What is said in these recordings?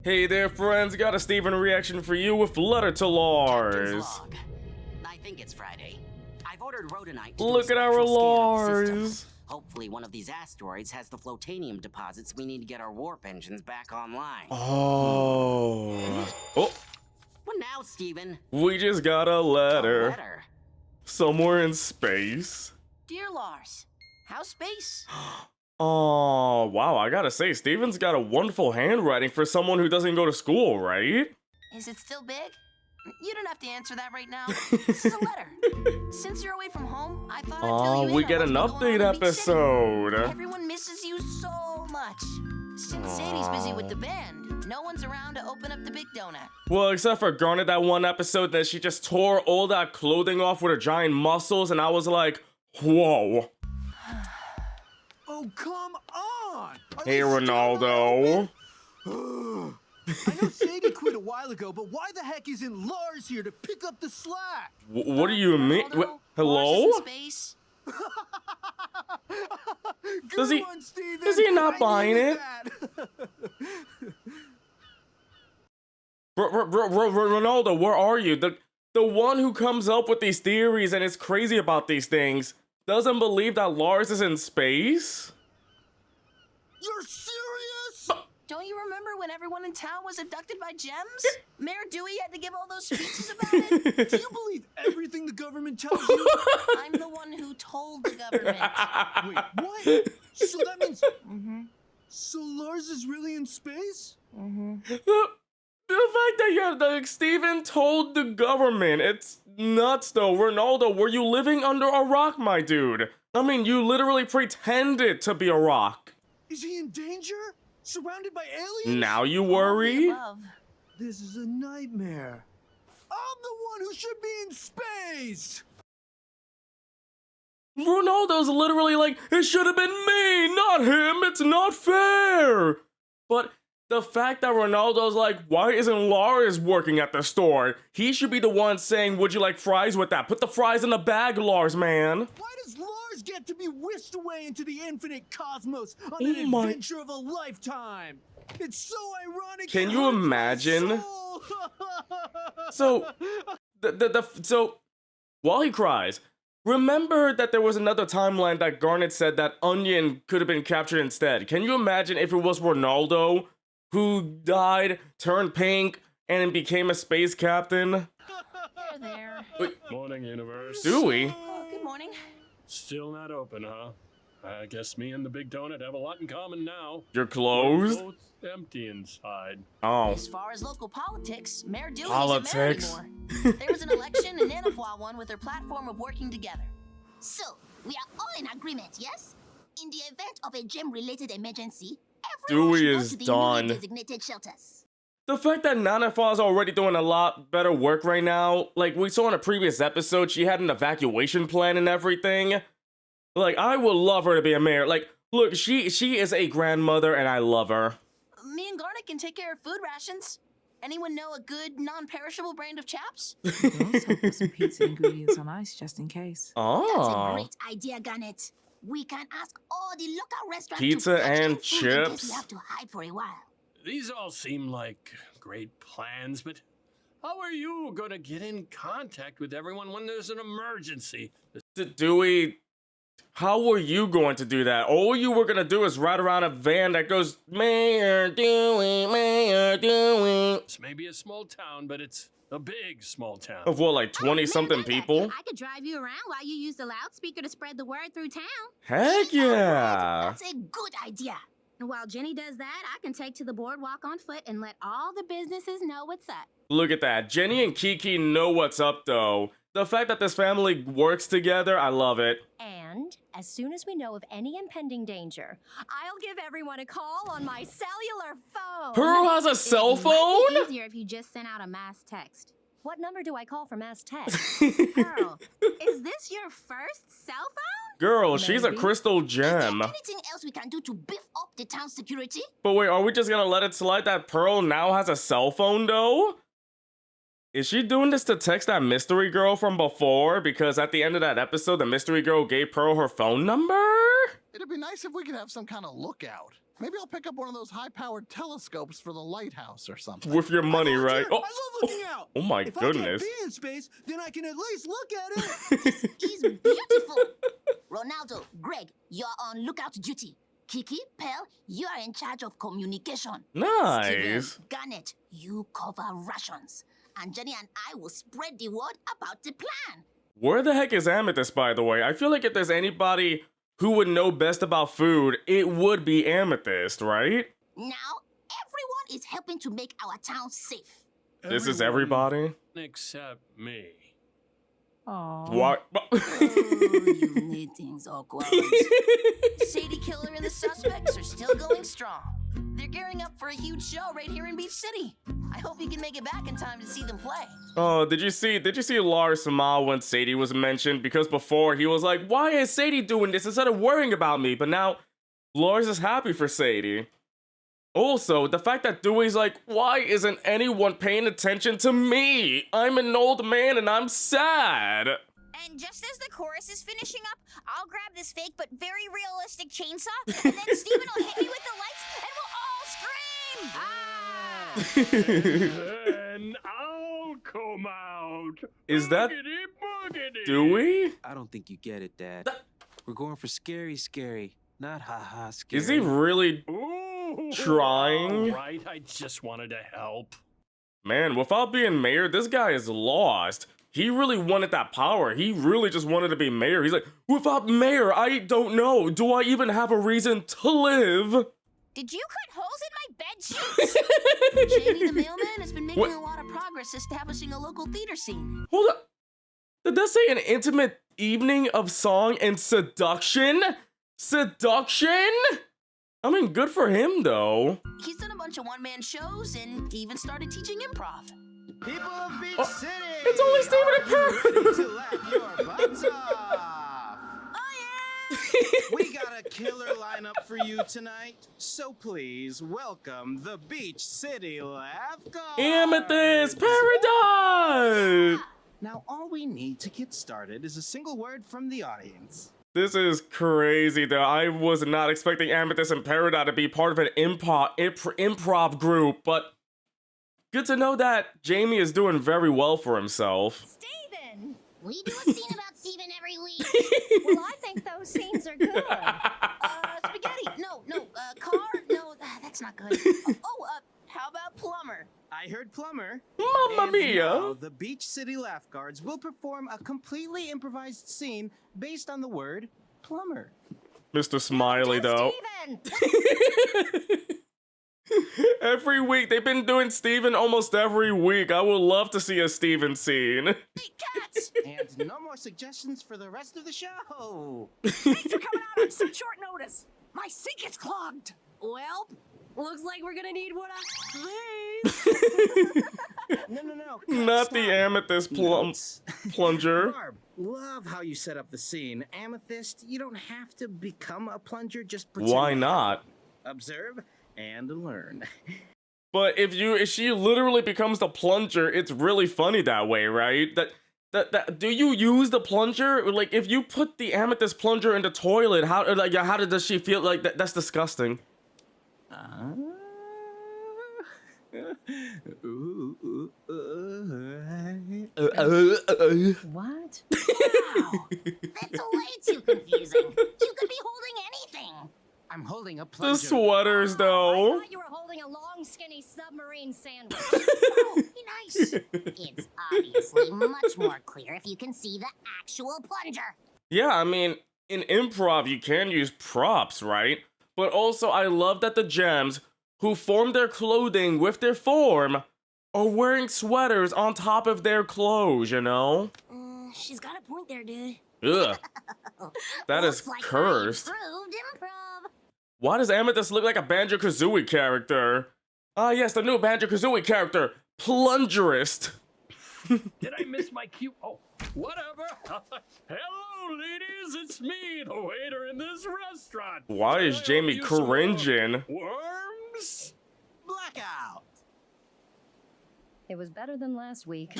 Hey there, friends. Got a Steven reaction for you with Letter to LARS. Log. I think it's Friday. I've ordered Rhodonite to Look do at a our spectral scan of the LARS. system. Hopefully one of these asteroids has the flotanium deposits we need to get our warp engines back online. Oh. Oh, What now, Steven? we just got a A letter. letter. Somewhere in space. Dear Lars, how's space? Oh, wow. I gotta say, Steven's got a wonderful handwriting for someone who doesn't go to school, right? Is it still big? You don't have to answer that right now. This is a letter. Since you're away from home, I thought I'd fill you in We on get what's an been going update on in Big City. episode. Everyone misses you so much. Since Sadie's busy with the band, no one's around to open up the big donut. Well, except for Garnet, that one episode that she just tore all that clothing off with her giant muscles, and I was like, whoa. Oh, come on! Are Hey, they still Ronaldo. open? I know Sadie quit a while ago, but why the heck isn't Lars here to pick up the slack? What do you mean? Ronaldo, Hello? Lars is in space. Does he- Good one, Steven. is he not I buying needed it? that. Ronaldo, where are you? The one who comes up with these theories and is crazy about these things doesn't believe that Lars is in space? You're serious? Don't you remember when everyone in town was abducted by gems? Mayor Dewey had to give all those speeches about it. Do you believe everything the government tells you? I'm the one who told the government. Wait, what? So that means... So Lars is really in space? The fact that Steven told the government, it's nuts though. Ronaldo, were you living under a rock, my dude? I mean, you literally pretended to be a rock. Is he in danger? Surrounded by aliens? Now you All the worry? above. This is a nightmare. I'm the one who should be in space! Ronaldo's literally like, it should have been me, not him, it's not fair. But the fact that Ronaldo's like, why isn't Lars working at the store? He should be the one saying, would you like fries with that? Put the fries in the bag, Lars, man. Why does Lars get to be whisked away into the infinite cosmos on Oh an my- adventure of a lifetime? It's so ironic. Can it you hurts my imagine? soul. So, so while he cries, remember that there was another timeline that Garnet said that Onion could have been captured instead. Can you imagine if it was Ronaldo who died, turned pink, and became a space captain? There. Morning, universe. Do we? Oh, good morning. Still not open, huh? I guess me and the Big Donut have a lot in common now. You're We're closed? both empty inside. Oh. As far as local politics, Mayor Dewey Politics. isn't there anymore. There was an election and Nanafwa won with their platform of working together. So, we are all in agreement, yes? In the event of a gem-related emergency, everyone Dewey should go is to the done. newly designated shelters. The fact that Nanafa is already doing a lot better work right now, like we saw in a previous episode, she had an evacuation plan and everything. Like, I would love her to be a mayor. Like, look, she is a grandmother and I love her. Me and Garnet can take care of food rations. Anyone know a good, non-perishable brand of chaps? We can also put some pizza ingredients on ice just in case. That's a Oh. great idea, Garnet. We can ask all the local restaurants Pizza to pack and in food in case chips. we have to hide for a while. These all seem like great plans, but how are you gonna get in contact with everyone when there's an emergency? Dewey, how were you going to do that? All you were gonna do is ride around a van that goes, Mayor Dewey, Mayor Dewey. This may be a small town, but it's a big small town. Of what, like 20-something people? I could drive you around while you use the loudspeaker to spread the word through town. Heck yeah. That's a good idea. While Jenny does that, I can take to the boardwalk on foot and let all the businesses know what's up. Look at that. Jenny and Kiki know what's up, though. The fact that this family works together, I love it. And as soon as we know of any impending danger, I'll give everyone a call on my cellular phone. Pearl has a cell It might phone? be easier if you just sent out a mass text. What number do I call for mass text? Girl, is this your first cell phone? Girl, she's a Maybe. crystal Is there gem. anything else we can do to beef up the town security? But wait, are we just gonna let it slide that Pearl now has a cell phone, though? Is she doing this to text that mystery girl from before? Because at the end of that episode, the mystery girl gave Pearl her phone number? It'd be nice if we could have some kind of lookout. Maybe I'll pick up one of those high-powered telescopes for the lighthouse or something. With your money, right? I love looking out. Oh my If goodness. I can't be in space, then I can at least look at it. He's beautiful. Ronaldo, Greg, you're on lookout duty. Kiki, Pell, you are in charge of communication. Nice. Steven, Garnet, you cover rations. And Jenny and I will spread the word about the plan. Where the heck is Amethyst, by the way? I feel like if there's anybody who would know best about food, it would be Amethyst, right? Now, everyone is helping to make our town safe. This is everybody? Except me. Aww. What? You made things awkward. Sadie Killer and the suspects are still going strong. They're gearing up for a huge show right here in Beach City. I hope you can make it back in time to see them play. Oh, did you see Lars smile when Sadie was mentioned? Because before he was like, why is Sadie doing this instead of worrying about me? But now Lars is happy for Sadie. Also, the fact that Dewey's like, why isn't anyone paying attention to me? I'm an old man and I'm sad. And just as the chorus is finishing up, I'll grab this fake but very realistic chainsaw, and then Steven will hit me with the lights, and we'll all scream! Ah! And I'll come out. Is that Boogity, boogity. Dewey? I don't think you get it, Dad. We're going for scary, not ha-ha scary. Is he really Ooh, trying? all right, I just wanted to help. Man, without being mayor, this guy is lost. He really wanted that power. He really just wanted to be mayor. He's like, without mayor, I don't know. Do I even have a reason to live? Did you cut holes in my bed sheets? Jamie the mailman has been making What? a lot of progress establishing a local theater scene. Hold up. Did that say an intimate evening of song and seduction? Seduction? I mean, good for him, though. He's done a bunch of one-man shows and even started teaching improv. People of Beach Oh, City! it's only Steven and Are you ready Pearl. to laugh your butts off? Oh, yeah! We got a killer lineup for you tonight, so please welcome the Beach City Laugh Guards. Amethyst Paradise! Now, all we need to get started is a single word from the audience. This is crazy, though. I was not expecting Amethyst and Peridot to be part of an improv group, but good to know that Jamie is doing very well for himself. Steven! We do a scene about Steven every week. Well, I think those scenes are good. Spaghetti. No, car. No, that's not good. How about plumber? I heard plumber. Mamma And mia! now the Beach City Laugh Guards will perform a completely improvised scene based on the word plumber. Mr. Smiley, though. Steven! Every week. They've been doing Steven almost every week. I would love to see a Steven scene. Hey, cats! And no more suggestions for the rest of the show. Thanks for coming out on such short notice. My sink is clogged. Well, looks like we're gonna need one of these. No. Not the amethyst plunger. Barb, love how you set up the scene. Amethyst, you don't have to become a plunger, just pretend. Why not? Observe and learn. But if she literally becomes the plunger, it's really funny that way, right? Do you use the plunger? Like, if you put the amethyst plunger in the toilet, how does she feel? Like that's disgusting. What? Wow, that's way too confusing. You could be holding anything. I'm holding a The plunger. sweaters, I though. thought you were holding a long, skinny submarine sandwich. Oh, be nice. It's obviously much more clear if you can see the actual plunger. Yeah, I mean, in improv, you can use props, right? But also, I love that the gems, who form their clothing with their form, are wearing sweaters on top of their clothes, you know? She's got a point there, dude. Ugh. That is Looks like cursed. improved improv. Why does Amethyst look like a Banjo-Kazooie character? Ah, yes, the new Banjo-Kazooie character, Plungerist. Did I miss my cue? Oh, whatever. Hello, ladies. It's me, the waiter in this restaurant. Why is Can I Jamie offer you some more cringing? Worms? Blackout. It was better than last week.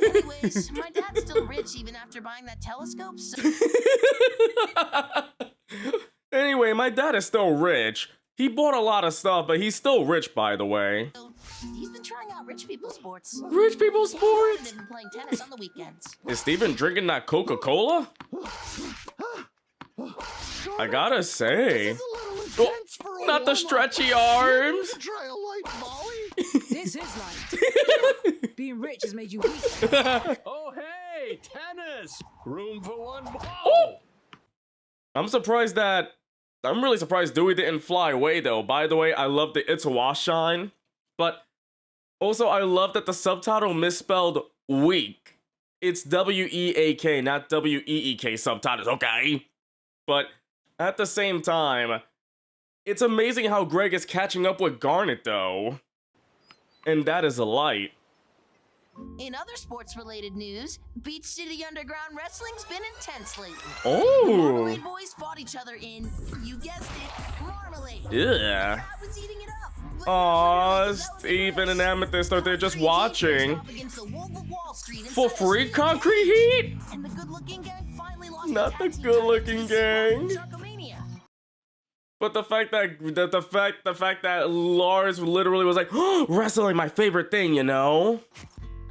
Anyways, my dad's still rich even after buying that telescope, so Anyway, my dad is still rich. He bought a lot of stuff, but he's still rich, by the way. So, he's been trying out rich people sports. Rich people sports? They've been playing tennis on the weekends. Is Steven drinking that Coca-Cola? I gotta say. Oh, not the stretchy arms. Try a light volley? This is life. Being rich has made you weak. Oh, hey, tennis! Room for one ball! Oh! I'm really surprised Dewey didn't fly away, though. By the way, I love the It's a Wash shine. But also, I love that the subtitle misspelled weak. It's W-E-A-K, not W-E-E-K subtitles, okay? But at the same time, it's amazing how Greg is catching up with Garnet, though. And that is a light. In other sports-related news, Beach City Underground Wrestling's been intense lately. Oh! The Marmalade Boys fought each other in, you guessed it, Marmalade. Yeah. The crowd was eating it up. But Aw, Steven and Amethyst are there just watching. against the Wolf of Wall Street For inside free City concrete heat? And the good-looking gang finally lost Not the tag team good-looking titles to gang. Sharkomania. But the fact that Lars literally was like, oh, wrestling my favorite thing, you know?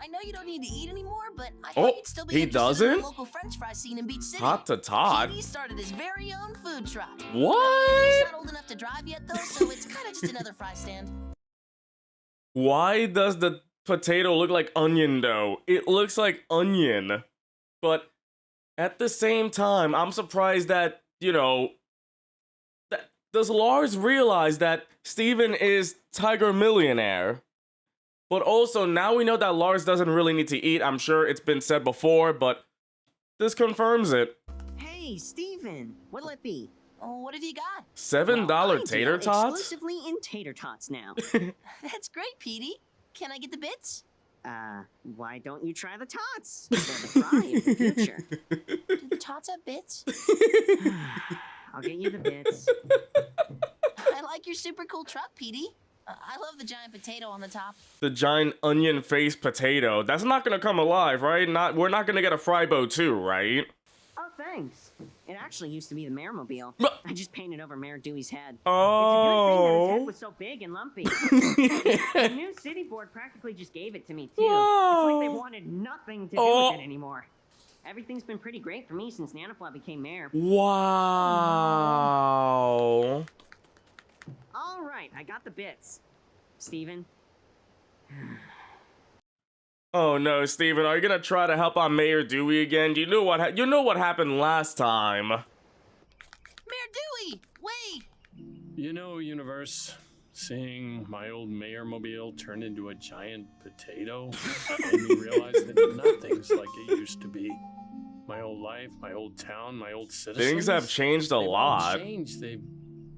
I know you don't need to eat anymore, but I Oh, thought you'd still be he interested in doesn't? the local French fry scene in Beach City. Hot to Todd. Petey started his very own food truck. What? He's not old enough to drive yet, though, so it's kind of just another fry stand. Why does the potato look like onion, though? It looks like onion. But at the same time, I'm surprised that, you know, does Lars realize that Steven is Tiger Millionaire? But also, now we know that Lars doesn't really need to eat. I'm sure it's been said before, but this confirms it. Hey, Steven, what'll it be? Oh, what have you got? $7 tater tots? Exclusively in tater tots now. That's great, Petey. Can I get the bits? Why don't you try the tots? They're the fry of the future. Do the tots have bits? I'll get you the bits. I like your super cool truck, Petey. I love the giant potato on the top. The giant onion face potato. That's not gonna come alive, right? We're not gonna get a Frybo too, right? Oh, thanks. It actually used to be the Mayor-mobile. I just painted over Mayor Dewey's head. Oh. It's a good thing that his head was so big and lumpy. The new city board practically just gave it to me, too. It's like they wanted nothing to do with it anymore. Everything's been pretty great for me since Nanoflaw became mayor. Wow. All right, I got the bits. Steven? Oh no, Steven, are you gonna try to help out Mayor Dewey again? You know what happened last time. Mayor Dewey, wait! You know, Universe, seeing my old Mayor-mobile turn into a giant potato made me realize that nothing's like it used to be. My old life, my old town, my old citizens. Things have changed a lot. They've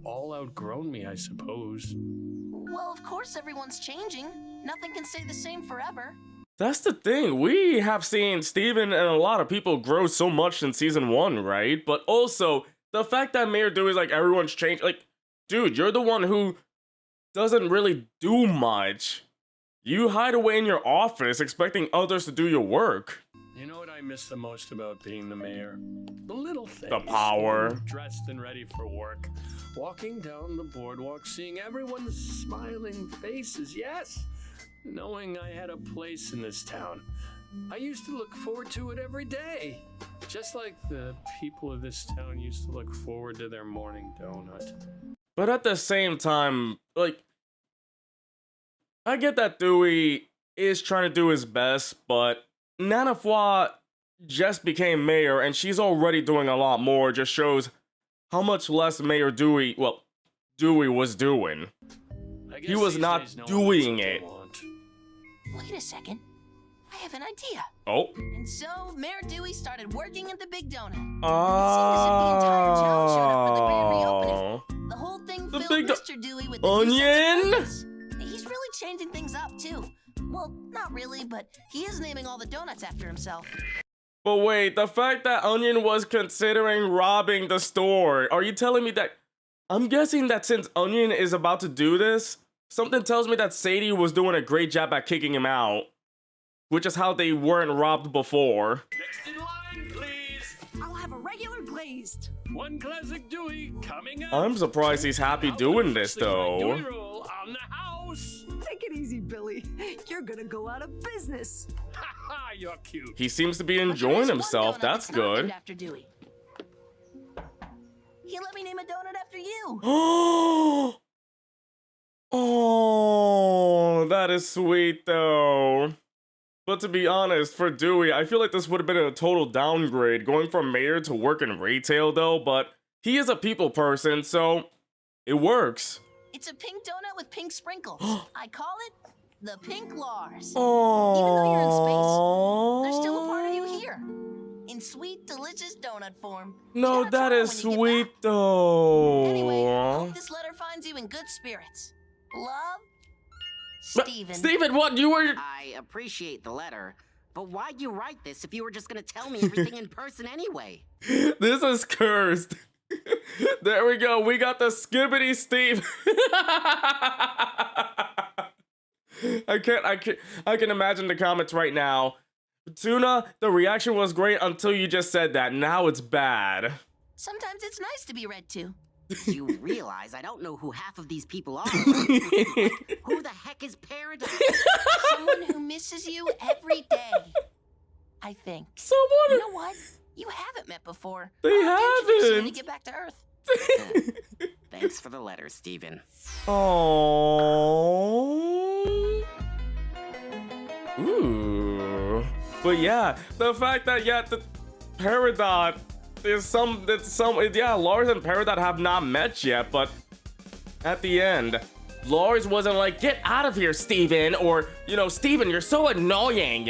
all outgrown me, I suppose. Well, of course everyone's changing. Nothing can stay the same forever. That's the thing. We have seen Steven and a lot of people grow so much since season 1, right? But also, the fact that Mayor Dewey's like, everyone's changed. Like, dude, you're the one who doesn't really do much. You hide away in your office expecting others to do your work. You know what I miss the most about being the mayor? The little things. The power. Dressed and ready for work. Walking down the boardwalk, seeing everyone's smiling faces, yes. Knowing I had a place in this town. I used to look forward to it every day. Just like the people of this town used to look forward to their morning donut. But at the same time, like, I get that Dewey is trying to do his best, but Nanoflaw just became mayor and she's already doing a lot more. Just shows how much less Mayor Dewey, well, Dewey was doing. He was not doing it. Wait a second. I have an idea. Oh. And so, Mayor Dewey started working at the Big Donut. Oh. The whole thing The filled big Mr. Dewey with the Onion? He's really changing things up, too. Well, not really, but he is naming all the donuts after himself. But wait, the fact that Onion was considering robbing the store, are you telling me that... I'm guessing that since Onion is about to do this, something tells me that Sadie was doing a great job at kicking him out. Which is how they weren't robbed before. Next in line, please. I'll have a regular glaze pleased. One classic Dewey coming up. I'm surprised he's happy doing this though. Dewey roll on the house. Take it easy, Billy. You're gonna go out of business. Ha ha, you're cute. He seems to be enjoying himself. That's good. After Dewey. He let me name a donut after you. Oh, that is sweet though. But to be honest, for Dewey, I feel like this would have been a total downgrade going from mayor to work in retail though, but he is a people person, so it works. It's a pink donut with pink sprinkles. I call it the Pink LARS. Oh. Even though you're in space, there's still a part of you here. In sweet, delicious donut form. No, that is sweet though. Anyway, hope this letter finds you in good spirits. Love, Steven. Steven, what? You were... I appreciate the letter, but why'd you write this if you were just gonna tell me everything in person anyway? This is cursed. There we go. We got the Skibbity Steve. I can imagine the comments right now. Tuna, the reaction was great until you just said that. Now it's bad. Sometimes it's nice to be read to. You realize I don't know who half of these people are. Who the heck is Paradise? Someone who misses you every day. I think. Someone. You know what? You haven't met before. They Introduce you when haven't. you get back to Earth. Thanks for the letter, Steven. Oh. Ooh. But yeah, the fact that the Peridot, Lars and Peridot have not met yet, but at the end, Lars wasn't like, get out of here, Steven, or, Steven, you're so annoying,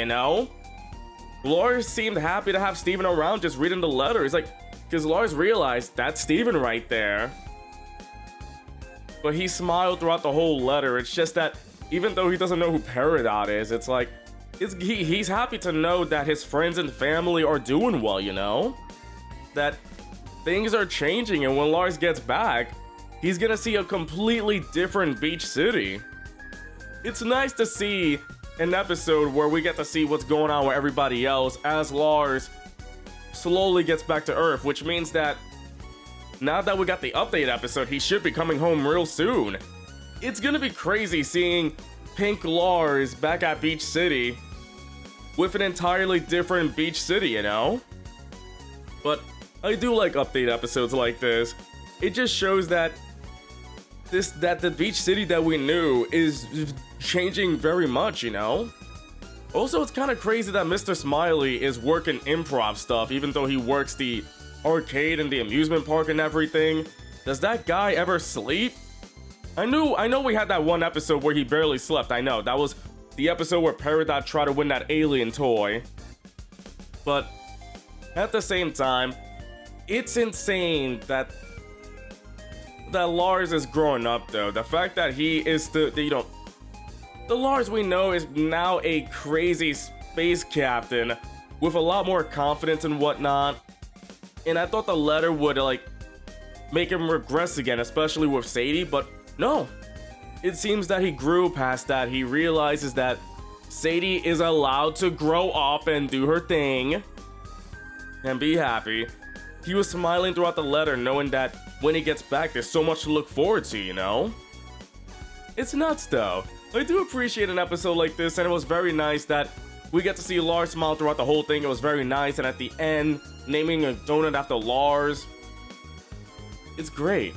Lars seemed happy to have Steven around just reading the letter. He's like, because Lars realized that's Steven right there. But he smiled throughout the whole letter. It's just that even though he doesn't know who Peridot is, it's like, he's happy to know that his friends and family are doing well, that things are changing, and when Lars gets back, he's gonna see a completely different beach city. It's nice to see an episode where we get to see what's going on with everybody else as Lars slowly gets back to Earth, which means that now that we got the update episode, he should be coming home real soon. It's gonna be crazy seeing Pink Lars back at Beach City with an entirely different beach city, But I do like update episodes like this. It just shows that the beach city that we knew is changing very much, Also, it's kind of crazy that Mr. Smiley is working improv stuff, even though he works the arcade and the amusement park and everything. Does that guy ever sleep? I know we had that one episode where he barely slept. I know, that was the episode where Peridot tried to win that alien toy. But at the same time, it's insane that Lars is growing up though. The fact that he is the Lars we know is now a crazy space captain with a lot more confidence and whatnot. And I thought the letter would make him regress again, especially with Sadie, but no. It seems that he grew past that. He realizes that Sadie is allowed to grow up and do her thing and be happy. He was smiling throughout the letter, knowing that when he gets back, there's so much to look forward to, It's nuts, though. I do appreciate an episode like this, and it was very nice that we get to see Lars smile throughout the whole thing. It was very nice, and at the end, naming a donut after Lars. It's great.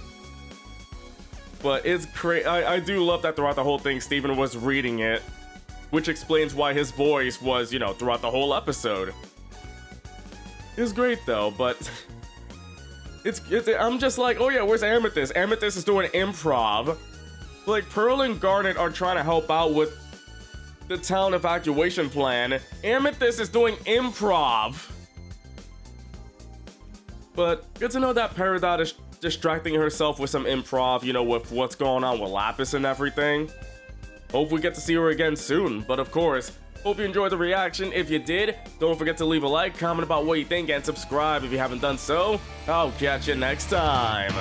But it's great. I do love that throughout the whole thing, Steven was reading it, which explains why his voice was, throughout the whole episode. It was great, though, but I'm just like, oh yeah, where's Amethyst? Amethyst is doing improv. Like, Pearl and Garnet are trying to help out with the town evacuation plan. Amethyst is doing improv. But good to know that Peridot is distracting herself with some improv, with what's going on with Lapis and everything. Hope we get to see her again soon. But of course, hope you enjoyed the reaction. If you did, don't forget to leave a like, comment about what you think, and subscribe if you haven't done so. I'll catch you next time.